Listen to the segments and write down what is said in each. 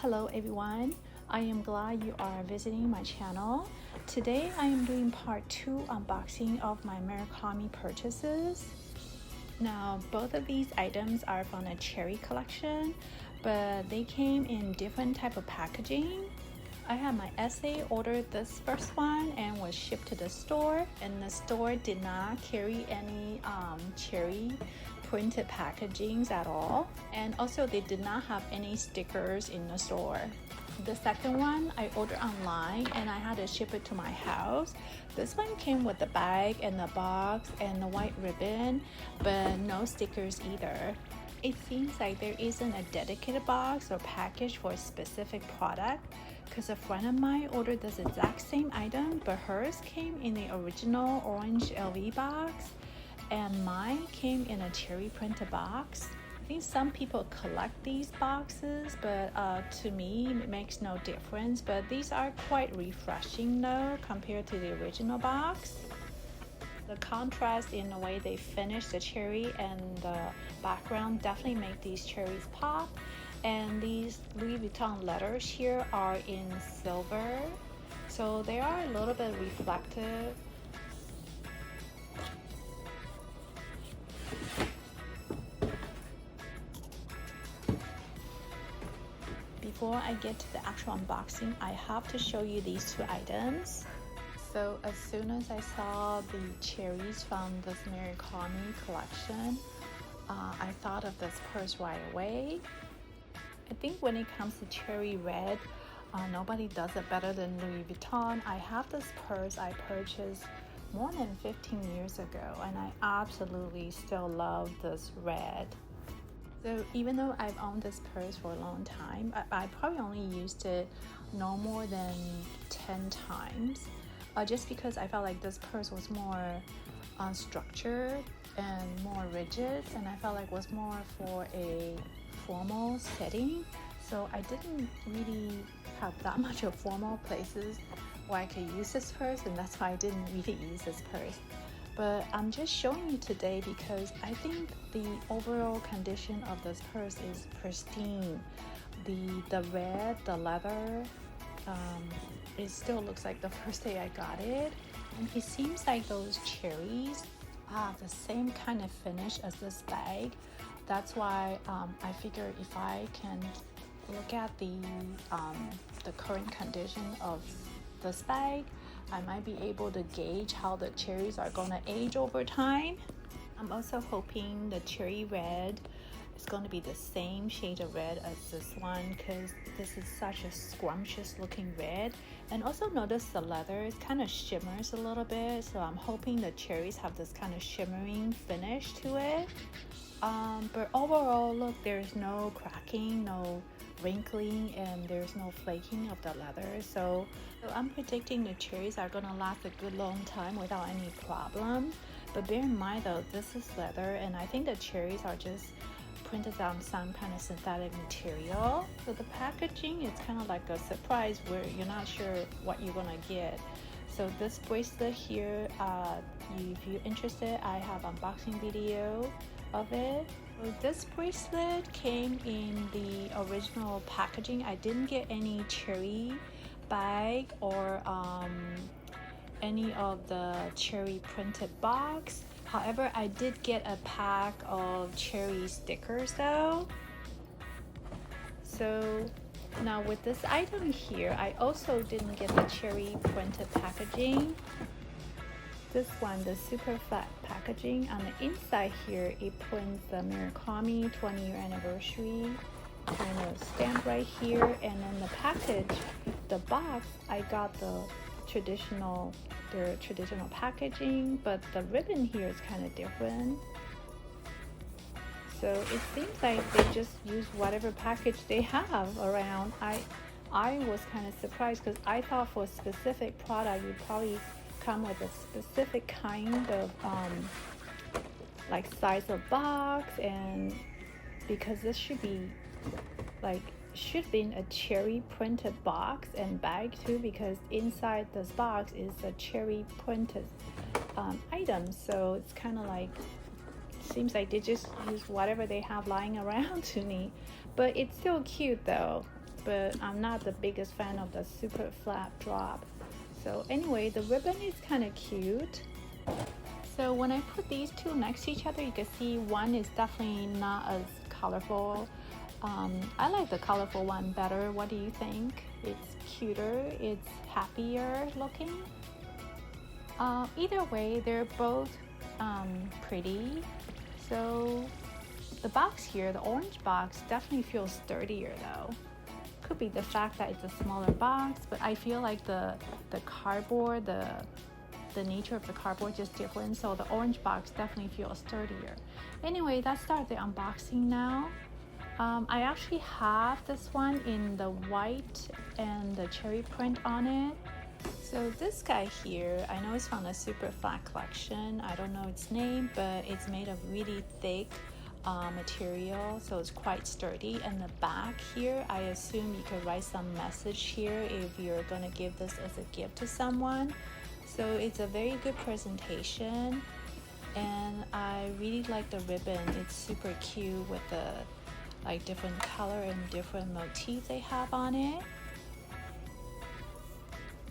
Hello everyone, I am glad you are visiting my channel. Today I am doing part 2 unboxing of my Murakami purchases. Now both of these items are from the Cherry collection, but they came in different type of packaging. I had my essay ordered this first one and was shipped to the store, and the store did not carry any cherry printed packagings at all, and also they did not have any stickers in the store. The second one I ordered online and I had to ship it to my house. This one came with the bag and the box and the white ribbon, but no stickers either. It seems like there isn't a dedicated box or package for a specific product, because a friend of mine ordered this exact same item, but hers came in the original orange LV box and mine came in a cherry printed box. I think some people collect these boxes, but to me it makes no difference. But these are quite refreshing though compared to the original box. The contrast in the way they finish the cherry and the background definitely make these cherries pop. And these Louis Vuitton letters here are in silver, so they are a little bit reflective. Before I get to the actual unboxing, I have to show you these two items. So as soon as I saw the cherries from this Murakami collection, I thought of this purse right away. I think when it comes to cherry red, nobody does it better than Louis Vuitton. I have this purse I purchased more than 15 years ago, and I absolutely still love this red. So even though I've owned this purse for a long time, I probably only used it no more than 10 times, just because I felt like this purse was more structured and more rigid, and I felt like it was more for a formal setting. So I didn't really have that much of formal places where I could use this purse, and that's why I didn't really use this purse. But I'm just showing you today because I think the overall condition of this purse is pristine. The red, the leather, it still looks like the first day I got it. And it seems like those cherries have the same kind of finish as this bag. That's why I figured if I can look at the current condition of this bag, I might be able to gauge how the cherries are going to age over time. I'm also hoping the cherry red is going to be the same shade of red as this one, because this is such a scrumptious looking red. And also notice the leather is kind of shimmers a little bit, so I'm hoping the cherries have this kind of shimmering finish to it. But overall, look, there's no cracking, no wrinkling, and there's no flaking of the leather. So I'm predicting the cherries are gonna last a good long time without any problem. But bear in mind though, this is leather, and I think the cherries are just printed on some kind of synthetic material. So the packaging is kind of like a surprise where you're not sure what you're gonna get. So this bracelet here, if you're interested, I have unboxing video of it. So this bracelet came in the original packaging. I didn't get any cherry bag or any of the cherry printed box. However, I did get a pack of cherry stickers though. So now with this item here, I also didn't get the cherry printed packaging. This one, the super flat packaging, on the inside here it prints the Murakami 20-year anniversary kind of stamp right here, and then the package, the box, I got the traditional packaging, but the ribbon here is kind of different. So it seems like they just use whatever package they have around. I was kind of surprised because I thought for a specific product you probably come with a specific kind of like size of box, and because this should be in a cherry printed box and bag too, because inside this box is a cherry printed item. So it's kind of like, seems like they just use whatever they have lying around to me, but it's still cute though. but I'm not the biggest fan of the super flat drop. So anyway, the ribbon is kind of cute. So when I put these two next to each other, you can see one is definitely not as colorful. I like the colorful one better. What do you think? It's cuter, it's happier looking. Either way, they're both pretty. So the box here, the orange box, definitely feels sturdier though. Could be the fact that it's a smaller box, but I feel like the cardboard, the nature of the cardboard is different, so the orange box definitely feels sturdier. Anyway, let's start the unboxing now. I actually have this one in the white and the cherry print on it. So this guy here, I know it's from the super flat collection. I don't know its name, but it's made of really thick material, so it's quite sturdy. And the back here, I assume you could write some message here if you're gonna give this as a gift to someone. So it's a very good presentation, and I really like the ribbon. It's super cute with the like different color and different motif they have on it.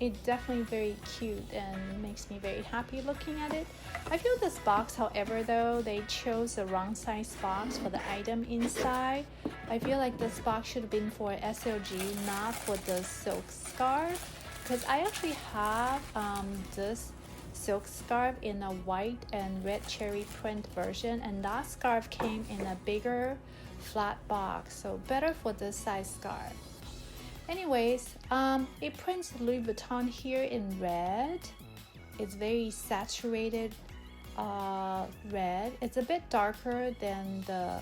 It's definitely very cute and makes me very happy looking at it. I feel this box, however, though, they chose the wrong size box for the item inside. I feel like this box should have been for SLG, not for the silk scarf, because I actually have this silk scarf in a white and red cherry print version, and that scarf came in a bigger flat box, so better for this size scarf. Anyways, it prints Louis Vuitton here in red. It's very saturated red. It's a bit darker than the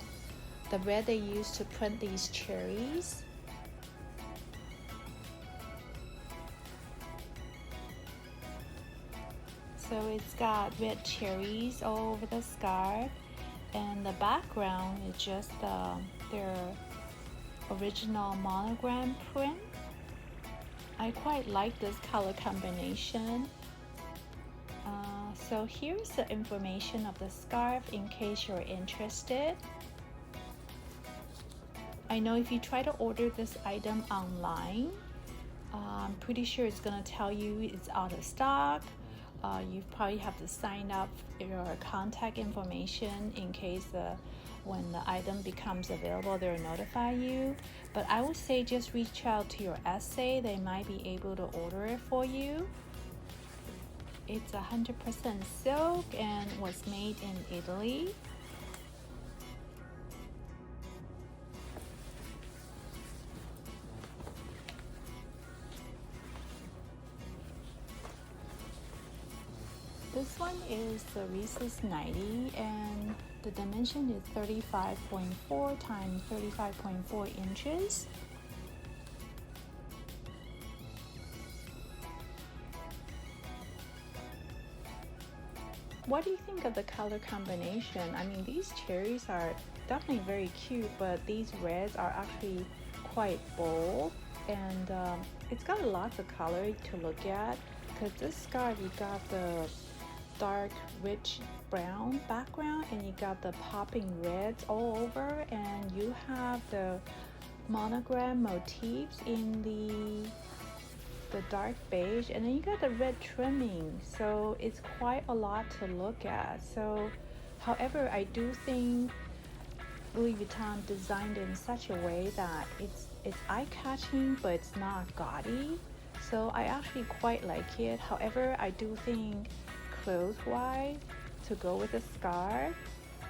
red they used to print these cherries. So it's got red cherries all over the scarf, and the background is just their original monogram print. I quite like this color combination. So here's the information of the scarf in case you're interested. I know if you try to order this item online, I'm pretty sure it's gonna tell you it's out of stock. You probably have to sign up your contact information in case when the item becomes available, they'll notify you. But I would say just reach out to your SA. They might be able to order it for you. It's 100% silk and was made in Italy. This one is the Rhesus 90, and the dimension is 35.4 times 35.4 inches. What do you think of the color combination? I mean, these cherries are definitely very cute, but these reds are actually quite bold, and it's got lots of color to look at. Because this scarf, you got the dark rich brown background, and you got the popping reds all over, and you have the monogram motifs in the dark beige, and then you got the red trimming, so it's quite a lot to look at. So however, I do think Louis Vuitton designed it in such a way that it's eye-catching, but it's not gaudy, so I actually quite like it. However, I do think clothes-wise, to go with a scarf,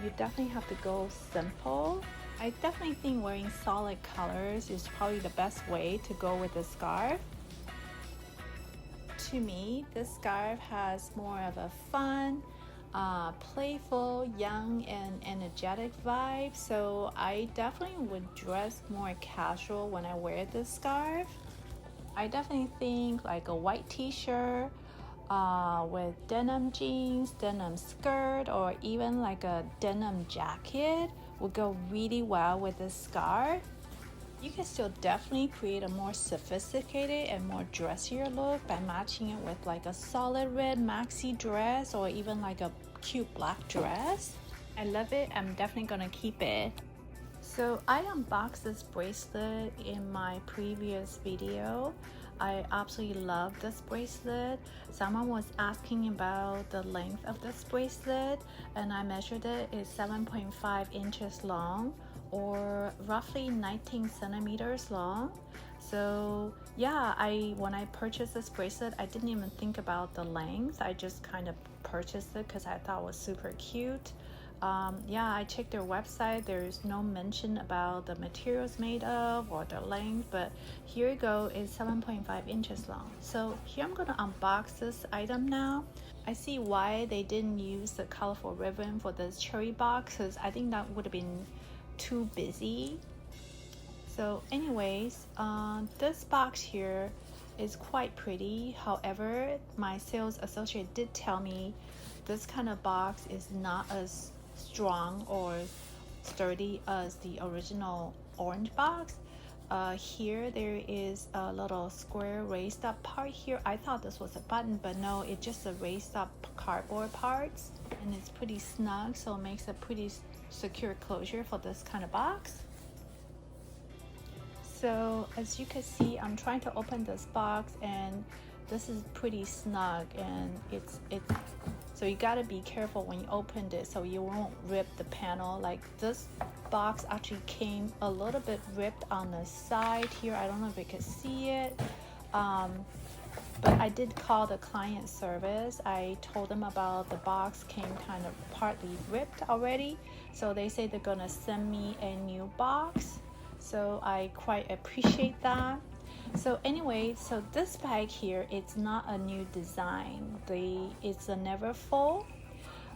you definitely have to go simple. I definitely think wearing solid colors is probably the best way to go with a scarf. To me, this scarf has more of a fun, playful, young, and energetic vibe, so I definitely would dress more casual when I wear this scarf. I definitely think like a white t-shirt with denim jeans, denim skirt, or even like a denim jacket would go really well with this scarf. You can still definitely create a more sophisticated and more dressier look by matching it with like a solid red maxi dress or even like a cute black dress. I love it. I'm definitely gonna keep it. So I unboxed this bracelet in my previous video. I absolutely love this bracelet. Someone was asking about the length of this bracelet, and I measured it. It's 7.5 inches long, or roughly 19 centimeters long. So yeah, when I purchased this bracelet, I didn't even think about the length. I just kind of purchased it because I thought it was super cute. Yeah, I checked their website. There's no mention about the materials made of or the length, but here you go. It's 7.5 inches long. So here I'm gonna unbox this item now. I see why they didn't use the colorful ribbon for this cherry box, because I think that would have been too busy. So anyways, this box here is quite pretty. However, my sales associate did tell me this kind of box is not as strong or sturdy as the original orange box. Here there is a little square raised up part here. I thought this was a button, but no, it's just a raised up cardboard parts, and it's pretty snug, so it makes a pretty secure closure for this kind of box. So as you can see, I'm trying to open this box, and this is pretty snug, and it's so you gotta be careful when you open it so you won't rip the panel. Like this box actually came a little bit ripped on the side here. I don't know if you can see it, but I did call the client service. I told them about the box came kind of partly ripped already, so they say they're gonna send me a new box. So I quite appreciate that. So anyway, so this bag here, it's not a new design. It's a Neverfull.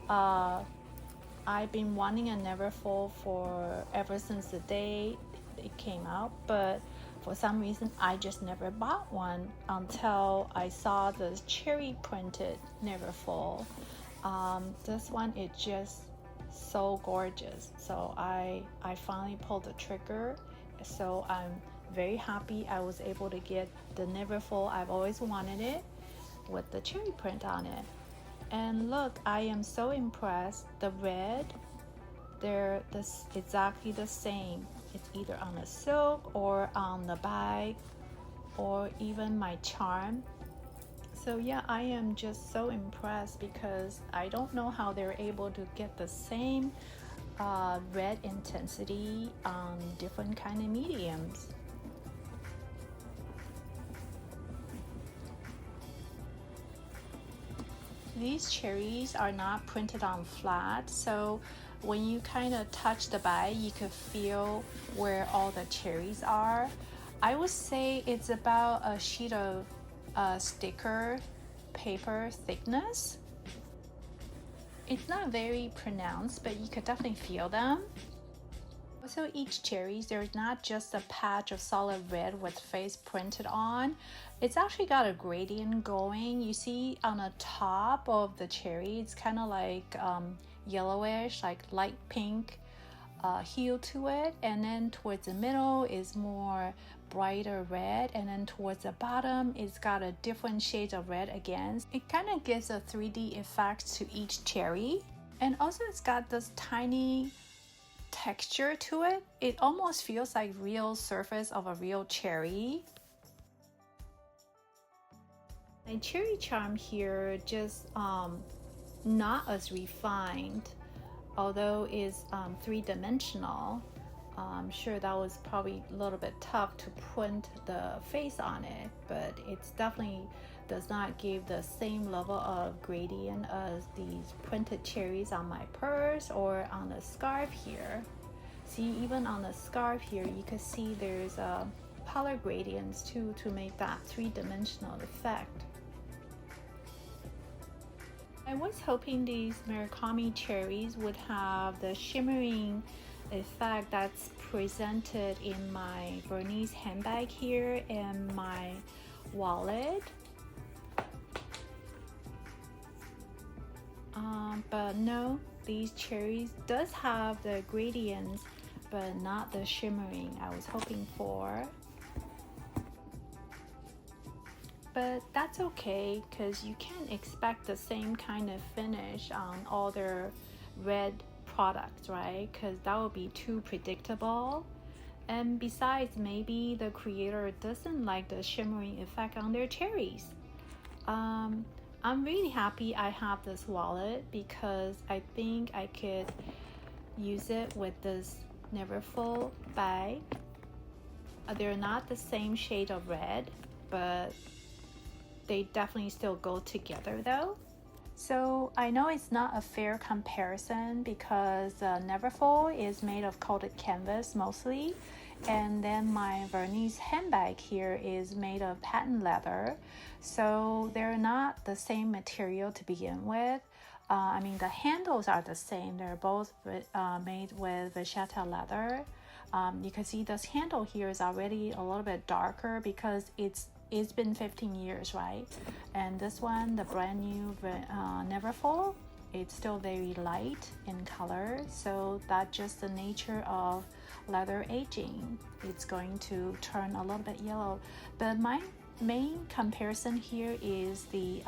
I've been wanting a Neverfull for ever since the day it came out, but for some reason I just never bought one until I saw this cherry printed Neverfull. This one is just so gorgeous. So I finally pulled the trigger. So I'm very happy I was able to get the Neverfull. I've always wanted it with the cherry print on it. And look, I am so impressed. The red, they're exactly the same. It's either on the silk or on the bag or even my charm. So yeah, I am just so impressed because I don't know how they're able to get the same red intensity on different kind of mediums. These cherries are not printed on flat, so when you kind of touch the bag, you could feel where all the cherries are. I would say it's about a sheet of sticker paper thickness. It's not very pronounced, but you could definitely feel them. Also, each cherries, there's not just a patch of solid red with face printed on. It's actually got a gradient going. You see on the top of the cherry, it's kind of like yellowish, like light pink hue to it, and then towards the middle is more brighter red, and then towards the bottom it's got a different shades of red again. It kind of gives a 3D effect to each cherry, and also it's got this tiny texture to it. It almost feels like real surface of a real cherry. My cherry charm here just not as refined, although it's three-dimensional. I'm sure that was probably a little bit tough to print the face on it, but it's definitely does not give the same level of gradient as these printed cherries on my purse or on the scarf here. See, even on the scarf here, you can see there's color gradients too to make that three-dimensional effect. I was hoping these Murakami cherries would have the shimmering effect that's presented in my Vernis handbag here and my wallet. But no, these cherries does have the gradients, but not the shimmering I was hoping for. But that's okay, because you can't expect the same kind of finish on all their red products, right? Because that would be too predictable. And besides, maybe the creator doesn't like the shimmering effect on their cherries. I'm really happy I have this wallet because I think I could use it with this Neverfull bag. They're not the same shade of red, but they definitely still go together though. So I know it's not a fair comparison because Neverfull is made of coated canvas mostly, and then my Vernis handbag here is made of patent leather, so they're not the same material to begin with. I mean, the handles are the same. They're both made with vachetta leather. You can see this handle here is already a little bit darker because it's been 15 years, right? And this one, the brand new Neverfull, it's still very light in color, so that's just the nature of leather aging. It's going to turn a little bit yellow. But my main comparison here is the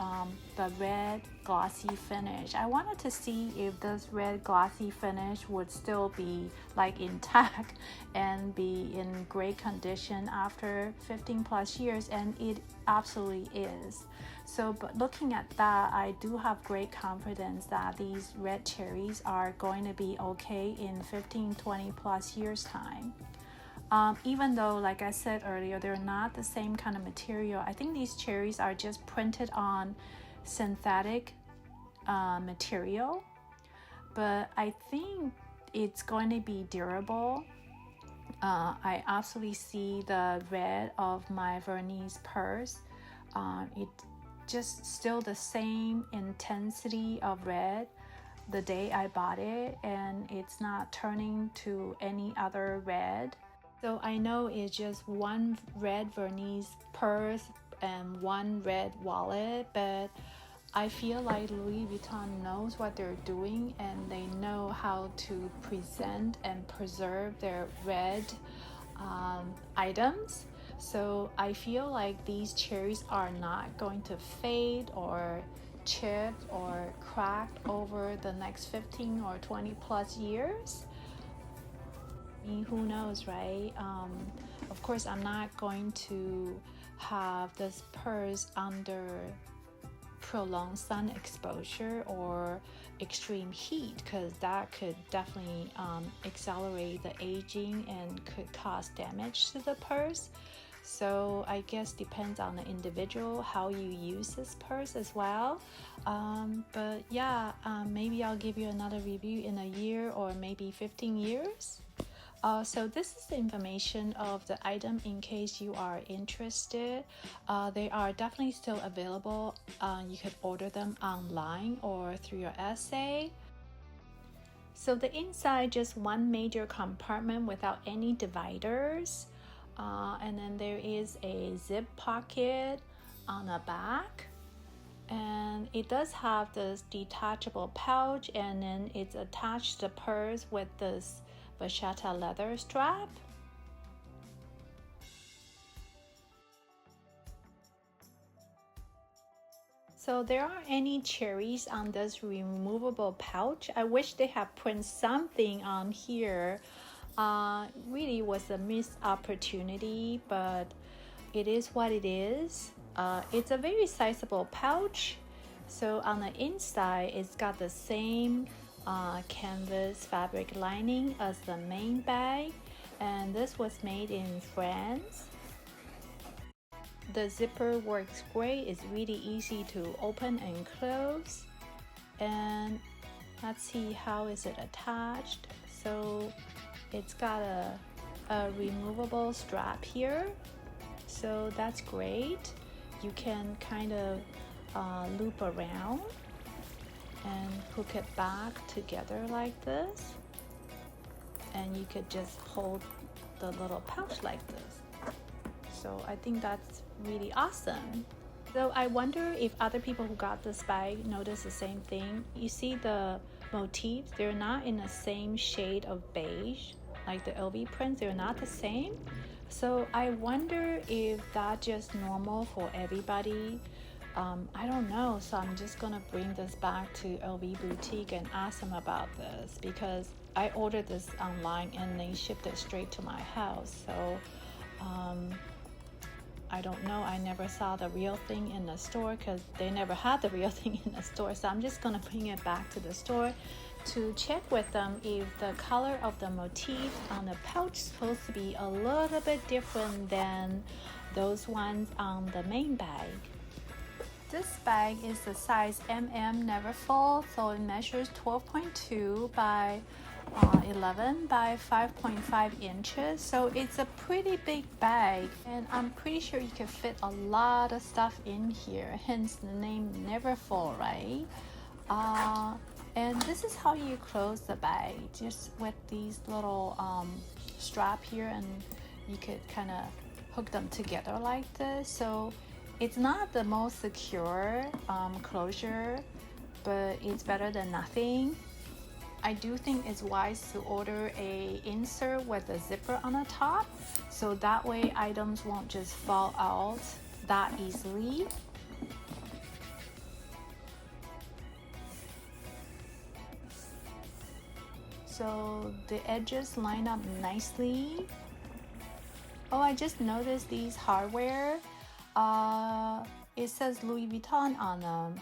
red glossy finish. I wanted to see if this red glossy finish would still be like intact and be in great condition after 15 plus years, and it absolutely is. So but looking at that, I do have great confidence that these red cherries are going to be okay in 15-20 plus years time. Even though, like I said earlier, they're not the same kind of material. I think these cherries are just printed on synthetic material, but I think it's going to be durable. I absolutely see the red of my Vernis purse. It just still the same intensity of red the day I bought it, and it's not turning to any other red. So I know it's just one red Vernis purse and one red wallet, but I feel like Louis Vuitton knows what they're doing and they know how to present and preserve their red items. So I feel like these cherries are not going to fade or chip or crack over the next 15 or 20 plus years. Who knows, right? Of course, I'm not going to have this purse under prolonged sun exposure or extreme heat, because that could definitely accelerate the aging and could cause damage to the purse. So I guess depends on the individual how you use this purse as well. But yeah, maybe I'll give you another review in a year or maybe 15 years. So this is the information of the item in case you are interested. They are definitely still available. You could order them online or through your essay. So the inside, just one major compartment without any dividers. And then there is a zip pocket on the back. And it does have this detachable pouch, and then it's attached to the purse with this vachetta leather strap. So there aren't any cherries on this removable pouch. I wish they had put something on here. Really was a missed opportunity, but it is what it is. It's a very sizable pouch. So on the inside, it's got the same canvas fabric lining as the main bag, and this was made in France. The zipper works great. It's really easy to open and close. And let's see how is it attached. So it's got a removable strap here, so that's great. You can kind of loop around and hook it back together like this, and you could just hold the little pouch like this. So I think that's really awesome. So I wonder if other people who got this bag notice the same thing. You see the motifs, they're not in the same shade of beige like the LV prints, they're not the same. So I wonder if that's just normal for everybody. I don't know, so I'm just gonna bring this back to LV Boutique and ask them about this, because I ordered this online and they shipped it straight to my house. So I don't know, I never saw the real thing in the store because they never had the real thing in the store. So I'm just gonna bring it back to the store to check with them if the color of the motif on the pouch is supposed to be a little bit different than those ones on the main bag. This bag is the size MM Neverfull, so it measures 12.2 by 11 by 5.5 inches. So it's a pretty big bag, and I'm pretty sure you can fit a lot of stuff in here, hence the name Neverfull, right? And this is how you close the bag, just with these little strap here, and you could kind of hook them together like this. So it's not the most secure closure, but it's better than nothing. I do think it's wise to order a insert with a zipper on the top, so that way items won't just fall out that easily. So the edges line up nicely. Oh, I just noticed these hardware. It says Louis Vuitton on them.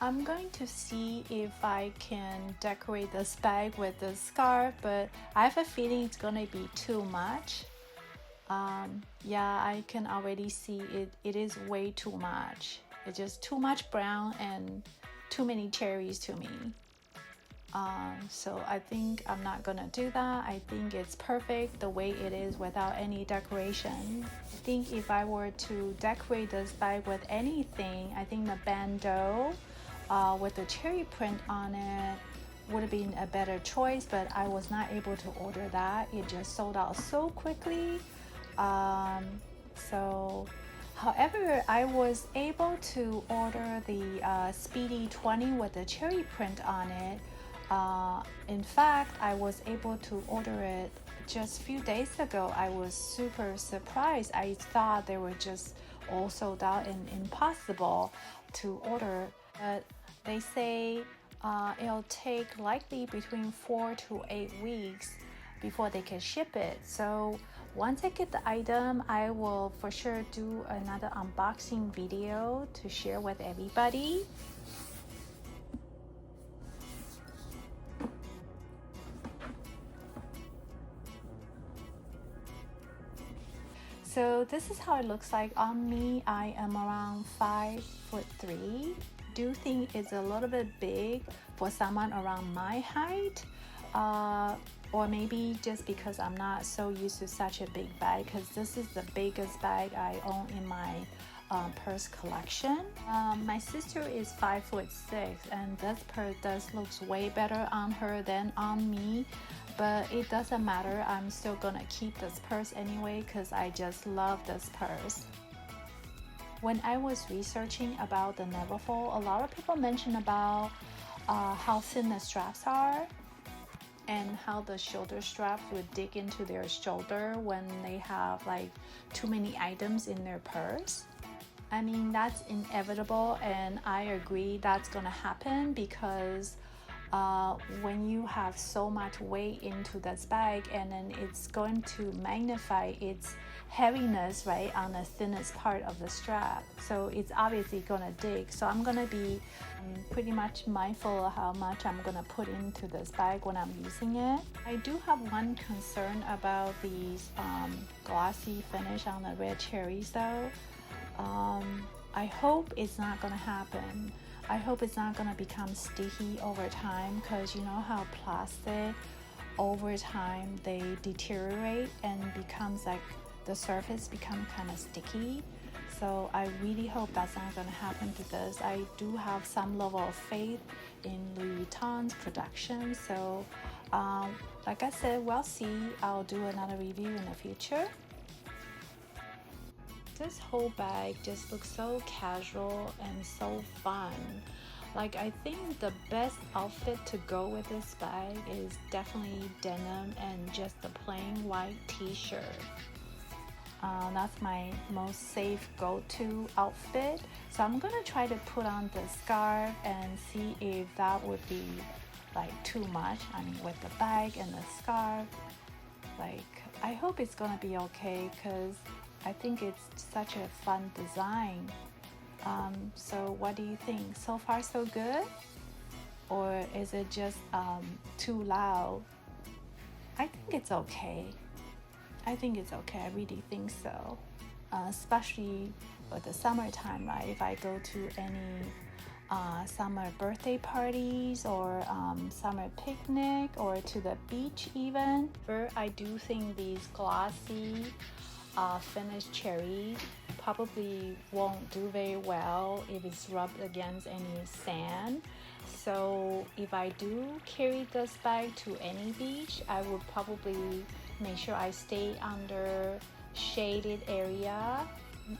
I'm going to see if I can decorate this bag with this scarf, but I have a feeling it's gonna be too much. Yeah, I can already see it is way too much. It's just too much brown and too many cherries to me. So I think I'm not gonna do that. I think it's perfect the way it is without any decoration. I think if I were to decorate this bag with anything, I think the bandeau with the cherry print on it would have been a better choice, but I was not able to order that. It just sold out so quickly. However, I was able to order the Speedy 20 with the cherry print on it. In fact, I was able to order it just a few days ago. I was super surprised. I thought they were just all sold out and impossible to order. But they say it'll take likely between 4 to 8 weeks before they can ship it. So once I get the item, I will for sure do another unboxing video to share with everybody. So this is how it looks like on me. I am around 5'3". Do think it's a little bit big for someone around my height, or maybe just because I'm not so used to such a big bag, because this is the biggest bag I own in my purse collection. My sister is 5'6", and this purse does looks way better on her than on me, but it doesn't matter. I'm still gonna keep this purse anyway because I just love this purse. When I was researching about the Neverfull, a lot of people mentioned about how thin the straps are and how the shoulder straps would dig into their shoulder when they have like too many items in their purse. I mean, that's inevitable, and I agree that's gonna happen because when you have so much weight into this bag, and then it's going to magnify its heaviness right on the thinnest part of the strap, so it's obviously gonna dig. So I'm gonna be pretty much mindful of how much I'm gonna put into this bag when I'm using it. I do have one concern about these glossy finish on the red cherries though. I hope it's not gonna happen. I hope it's not gonna become sticky over time, because you know how plastic over time they deteriorate and becomes like the surface become kind of sticky. So I really hope that's not gonna happen to this. I do have some level of faith in Louis Vuitton's production. So like I said, we'll see. I'll do another review in the future. This whole bag just looks so casual and so fun. Like, I think the best outfit to go with this bag is definitely denim and just a plain white t-shirt. That's my most safe go-to outfit. So I'm gonna try to put on the scarf and see if that would be like too much. I mean, with the bag and the scarf, like, I hope it's gonna be okay because I think it's such a fun design. So what do you think? So far so good? Or is it just too loud? I think it's okay. I think it's okay. I really think so. Especially with the summertime, right? If I go to any summer birthday parties or summer picnic or to the beach even. I do think these glossy finished cherries probably won't do very well if it's rubbed against any sand. So if I do carry this bag to any beach, I would probably make sure I stay under shaded area.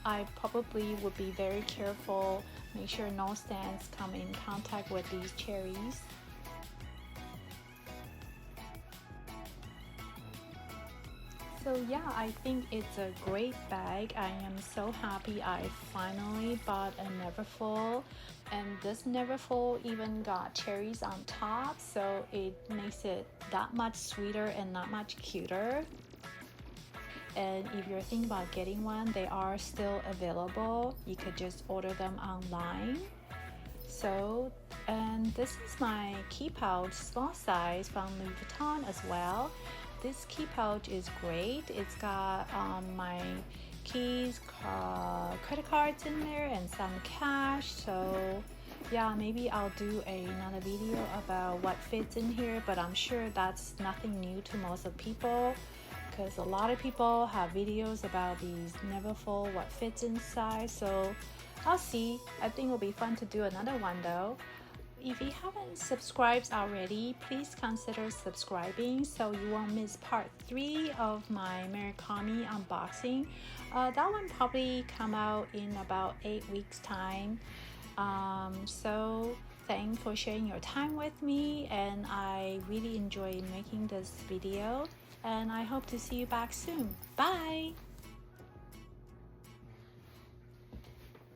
I probably would be very careful, make sure no sands come in contact with these cherries. So yeah, I think it's a great bag. I am so happy I finally bought a Neverfull, and this Neverfull even got cherries on top, so it makes it that much sweeter and that much cuter. And if you're thinking about getting one, they are still available. You could just order them online. So, and this is my key pouch, small size, from Louis Vuitton as well. This key pouch is great. It's got my keys, credit cards in there, and some cash. So yeah, maybe I'll do another video about what fits in here, but I'm sure that's nothing new to most of people, because a lot of people have videos about these Neverfull, what fits inside. So I'll see. I think it'll be fun to do another one though. If you haven't subscribed already, please consider subscribing so you won't miss part 3 of my Murakami unboxing. That one probably come out in about 8 weeks time. So thanks for sharing your time with me, and I really enjoy making this video, and I hope to see you back soon. Bye!